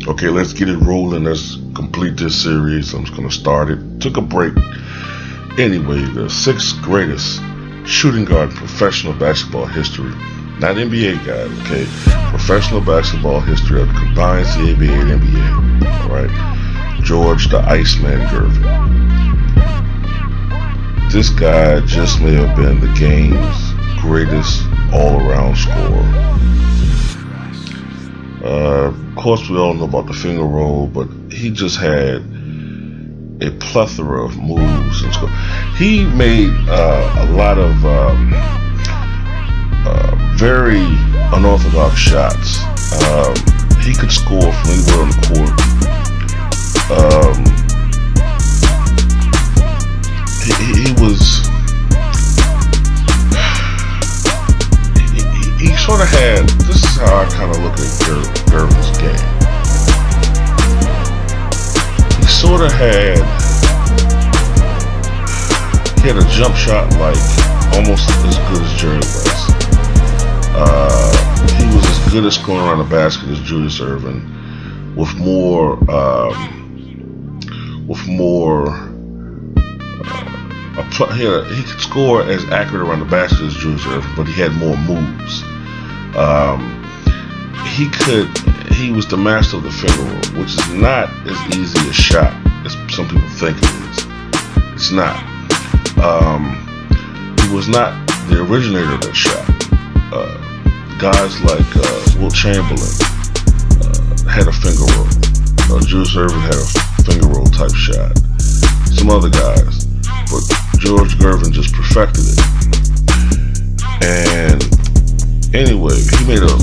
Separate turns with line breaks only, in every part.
Okay, let's get it rolling. Let's complete this series. I'm just gonna start it. Took a break. Anyway, the sixth greatest shooting guard in professional basketball history. Not NBA guys, okay? Professional basketball history of combines the ABA and NBA. Alright. George the Iceman Gervin. This guy just may have been the game's greatest all-around scorer. Of course, we all know about the finger roll, but he just had a plethora of moves and stuff. He made a lot of very unorthodox shots. He could score from anywhere on the court. He sort of had, this is how I kind of look at Gervin's game. He sort of had a jump shot like almost as good as Gervin. He was as good at scoring around the basket as Julius Erving, with more he could score as accurate around the basket as Julius Erving, but he had more moves. He was the master of the finger roll, which is not as easy a shot as some people think it is. It's not. He was not the originator of that shot. Guys like Wilt Chamberlain had a finger roll. Julius Erving had a finger roll type shot. Some other guys, but George Gervin just perfected it. And anyway, he made a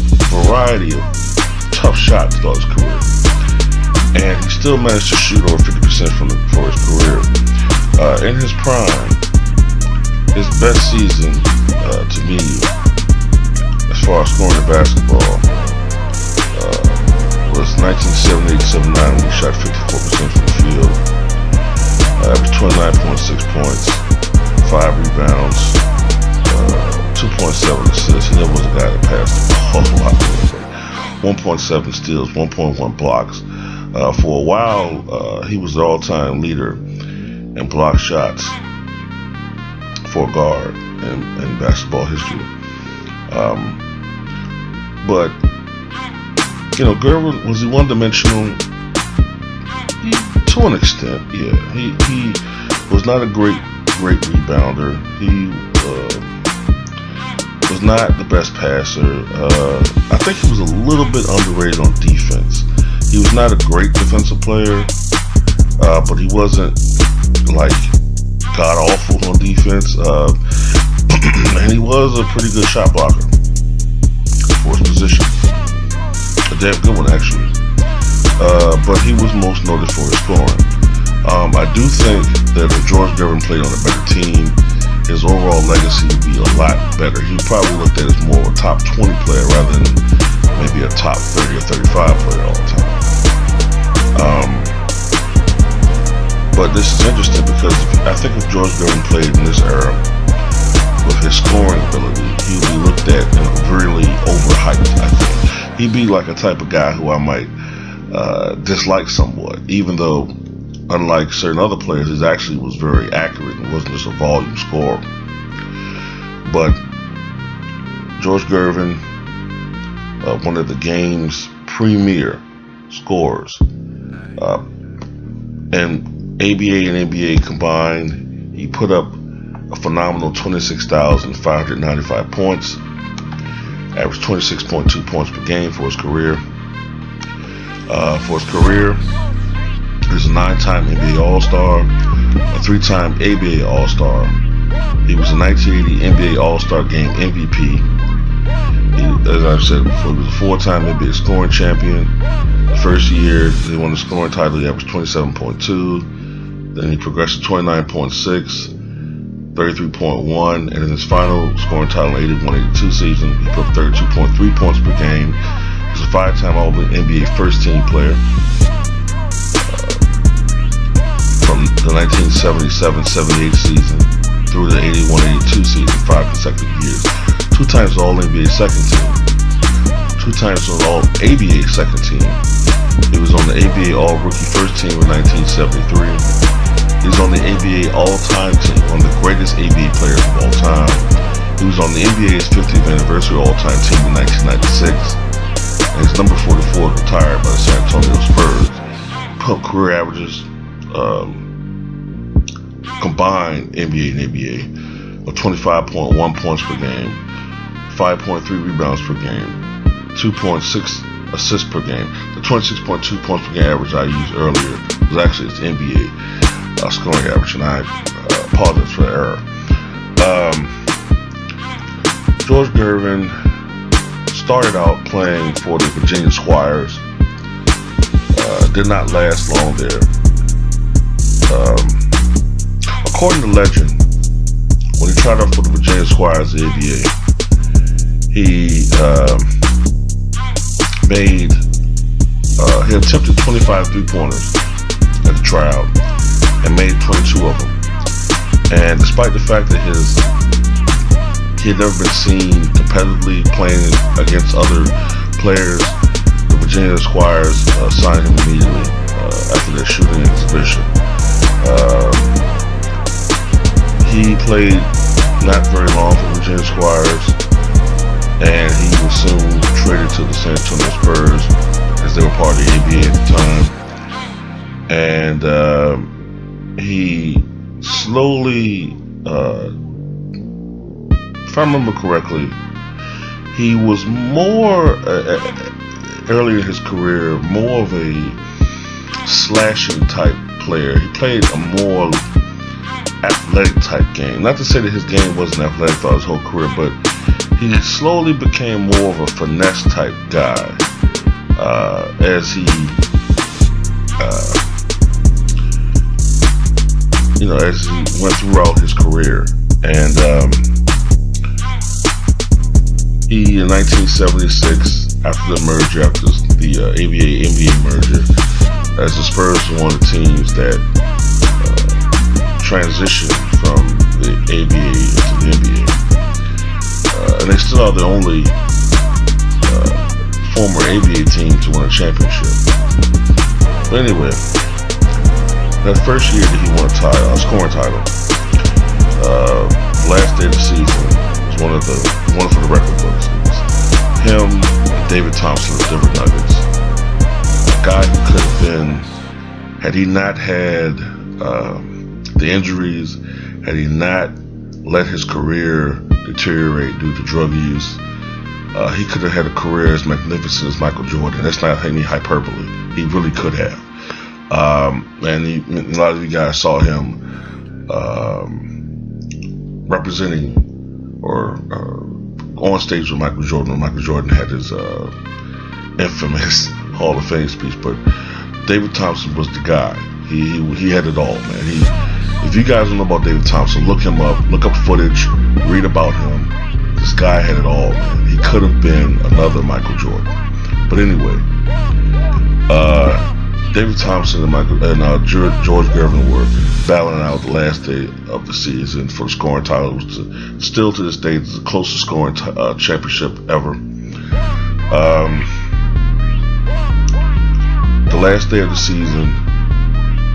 variety of tough shots throughout his career, and he still managed to shoot over 50% for his career. In his prime, his best season, to me, as far as scoring the basketball, was 1978-79 when he shot 54% from the field. Averaged 29.6 points, 5 rebounds, 2.7 assists. He never was a guy that passed the ball a lot. 1.7 steals, 1.1 blocks. For a while, he was the all-time leader in block shots for a guard in basketball history. But Gervin, was he one-dimensional? To an extent, yeah. He was not a great rebounder. He was not the best passer. I think he was a little bit underrated on defense. He was not a great defensive player, but he wasn't like god awful on defense. And he was a pretty good shot blocker for his position. A damn good one, actually. But he was most noted for his scoring. I do think that if George Gervin played on a better team, his overall legacy would be a lot better. He probably looked at as more of a top 20 player rather than maybe a top 30 or 35 player all the time. But this is interesting because I think if George Gervin played in this era with his scoring ability, he would be looked at really overhyped. I think he'd be like a type of guy who I might dislike somewhat, even though, unlike certain other players, he actually was very accurate and wasn't just a volume scorer. But George Gervin, one of the game's premier scorers, and ABA and NBA combined, he put up a phenomenal 26,595 points, averaged 26.2 points per game for his career. He's a 9-time NBA All-Star, a 3-time ABA All-Star. He was a 1980 NBA All-Star Game MVP. As I've said before, he was a 4-time NBA scoring champion. The first year he won the scoring title, he averaged 27.2. Then he progressed to 29.6, 33.1, and in his final scoring title in 81-82 season, he put up 32.3 points per game. He's a 5-time All-NBA first-team player. From the 1977-78 season through the 81-82 season, 5 consecutive years. 2 times All-NBA second team. 2 times All-ABA second team. He was on the ABA All-Rookie First Team in 1973. He was on the ABA All-Time Team, one of the greatest ABA players of all time. He was on the NBA's 50th Anniversary All-Time Team in 1996. And he's number 44, retired by the San Antonio Spurs. Career averages, combined NBA and ABA, of 25.1 points per game, 5.3 rebounds per game, 2.6 assists per game. The 26.2 points per game average I used earlier was actually his NBA scoring average, and I apologize for the error. George Gervin started out playing for the Virginia Squires. Did not last long there. According to legend, when he tried out for the Virginia Squires, the ABA, he attempted 25 three-pointers at the tryout and made 22 of them. And despite the fact that he had never been seen competitively playing against other players, the Virginia Squires signed him immediately after their shooting exhibition. He played not very long for the Virginia Squires, and he was soon traded to the San Antonio Spurs, as they were part of the ABA at the time. And he slowly, if I remember correctly, he was more, early in his career, more of a slashing type player. He played a more athletic type game. Not to say that his game wasn't athletic throughout his whole career, but he slowly became more of a finesse type guy as he, as he went throughout his career. And he, in 1976, after the merger, after the ABA-NBA merger, as the Spurs were one of the teams that transitioned from the ABA to the NBA. And they still are the only former ABA team to win a championship. But anyway, that first year that he won a scoring title, last day of the season, was one for the record books. It was him and David Thompson of the Denver Nuggets. A guy who could have been, had he not had the injuries, had he not let his career deteriorate due to drug use, he could have had a career as magnificent as Michael Jordan. That's not any hyperbole. He really could have. And a lot of you guys saw him representing or on stage with Michael Jordan when Michael Jordan had his infamous Hall of Fame speech. But David Thompson was the guy. He had it all, man. If you guys don't know about David Thompson, look him up. Look up footage. Read about him. This guy had it all, man. He could have been another Michael Jordan. But anyway, David Thompson and George Gervin were battling out the last day of the season for the scoring title. It was still to this day the closest scoring championship ever. The last day of the season,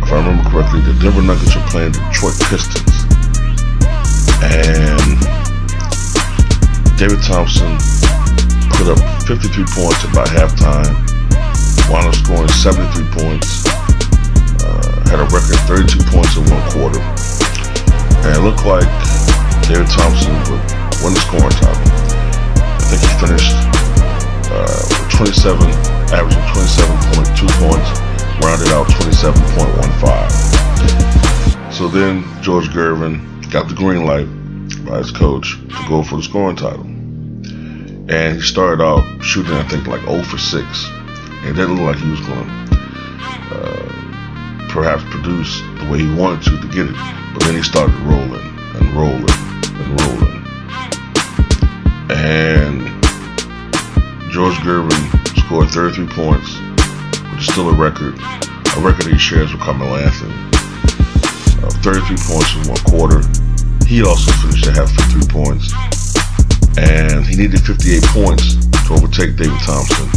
if I remember correctly, the Denver Nuggets were playing the Detroit Pistons, and David Thompson put up 53 points at about halftime, wound up scoring 73 points, had a record of 32 points in one quarter, and it looked like David Thompson would win the scoring title. I think he finished with averaging 27.2 points, rounded out 27.15. So then George Gervin got the green light by his coach to go for the scoring title. And he started out shooting, I think, like 0 for 6. And it didn't look like he was going to perhaps produce the way he wanted to get it. But then he started rolling and rolling and rolling. And George Gervin scored 33 points, which is still a record he shares with Carmelo Anthony. 33 points in one quarter. He also finished at half 53 points, and he needed 58 points to overtake David Thompson.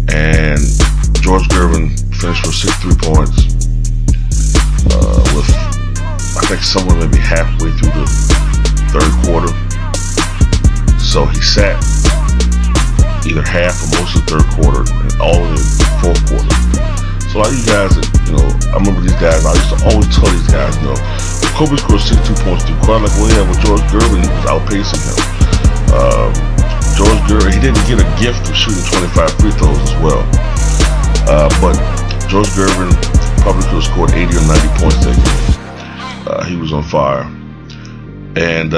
And George Gervin finished with 63 points, with I think somewhere maybe halfway through the third quarter. So he sat either half or most of the third quarter and all of the fourth quarter. So a lot of you guys, I remember these guys. I used to always tell these guys, Kobe scored 62 points through quarter. Like, well, yeah, well, George Gervin was outpacing him. George Gervin, he didn't get a gift of shooting 25 free throws as well. But George Gervin probably could have scored 80 or 90 points that game. He was on fire. And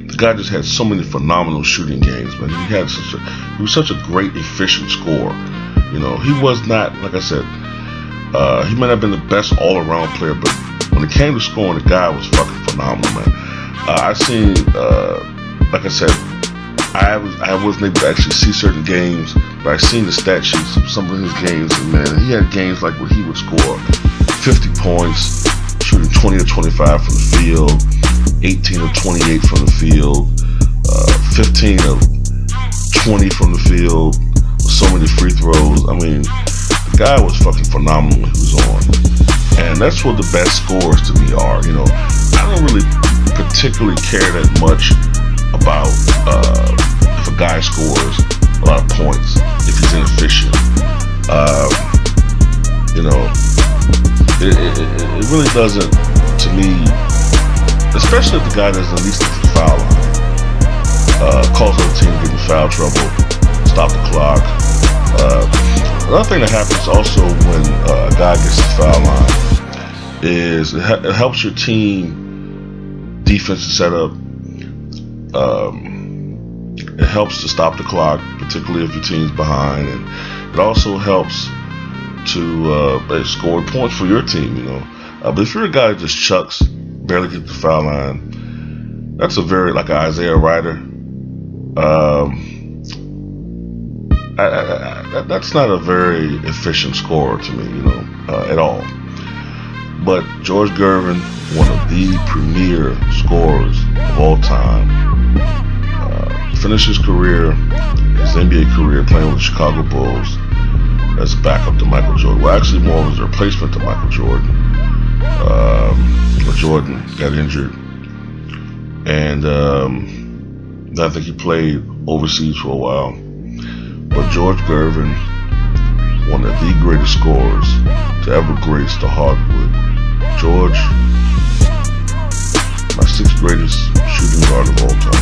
the guy just had so many phenomenal shooting games, man. He was such a great, efficient scorer. He was not, like I said, he might have been the best all-around player, but when it came to scoring, the guy was fucking phenomenal, man. I seen, like I said, I wasn't able to actually see certain games, but I seen the stat sheets of some of his games, and man, he had games like where he would score 50 points, shooting 20 or 25 from the field, 18 or 28 from the field, 15 or 20 from the field, with so many free throws. I mean, the guy was fucking phenomenal when he was on. And that's what the best scores to me are. I don't really particularly care that much about if a guy scores a lot of points, if he's inefficient. It really doesn't, to me, especially if the guy doesn't at least get to the foul line, cause other team to get in foul trouble, stop the clock. Another thing that happens also when a guy gets to the foul line is it helps your team defensive setup. It helps to stop the clock, particularly if your team's behind, and it also helps to score points for your team. But if you're a guy that just chucks, barely gets the foul line, that's a very, like an Isaiah Ryder. That's not a very efficient scorer to me, at all. But George Gervin, one of the premier scorers of all time, finished his career, his NBA career, playing with the Chicago Bulls as a backup to Michael Jordan. Well, actually more as a replacement to Michael Jordan. But Jordan got injured, and I think he played overseas for a while. But George Gervin, one of the greatest scorers to ever grace the hardwood. George, my sixth greatest shooting guard of all time.